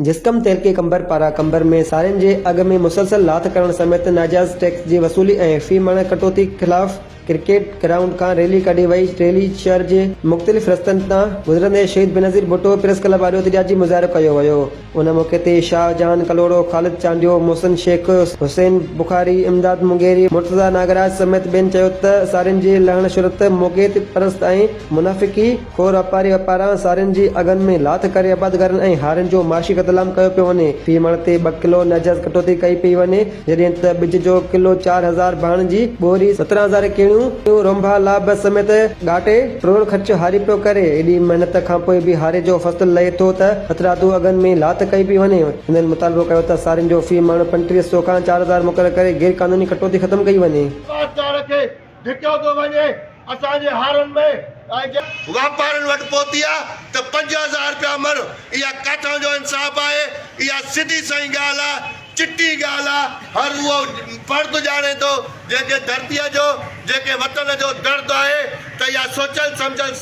जिस्कम तेल के कंबर पारा कंबर में सारिन जे अग में मुसलसल लाथ करण समेत नाजायज़ टैक्स जी वसूली ऐं फी मण कटौती खिलाफ़ क्रिकेट ग्राउंड खां रैली कढी वई। रैली शहर जे मुख़्तलिफ़ रस्तनि तां गुज़रंदे शहीद बेनज़ीर भुट्टो प्रेस क्लब आॾो एहतिजाजी मुज़ाहिरो कयो वियो। उन मौक़े ते शाहजहान कलोड़ो, ख़ालिद चांडियो, मोहसिन शेख, हुसैन बुखारी, इमदाद मुंगेरी, मुर्तज़ा नागराज समेत ॿियनि चयो त सारिन जी लहण शुरत मोगेत परस्त ऐं मुनाफ़िकी खोर वापारी पारां सारिन जी अगनि में लाथ करे आबादगारनि ऐं हारियुनि जो माशी क़तलाम कयो पियो वञे। फी मण ते 2 किलो नाजायज़ कटौती कई पई वञे, जॾहिं त ॿिज जो किलो 4000 भाण जी ॿोरी 17000 केणियूं रोंभा लाभ समेत घाटे करोड़ ख़र्च हारी पियो करे। एॾी महिनत खां पोइ बि हारे जो फ़सुल लहे थो त हथरादू अगनि में लात कई पई वञे। हिननि मुतालबो कयो त सारिन जो फी मण 3500 खां 4000 मुक़ररु करे गैर क़ानूनी कटौती ख़तम कई वञे। असांजे हारनि में वापारनि वटि पहुती आहे त 5000 रुपया मण। इहा किथां जो इंसाफ़ आहे? इहा सिधी सही ॻाल्हि आहे, चिटी ॻाल्हि आहे। हर उहो फर्द ॼाणे थो जेके धरतीअ जो, जेके वतन जो दर्द आहे, त इहा सोचल सम्झल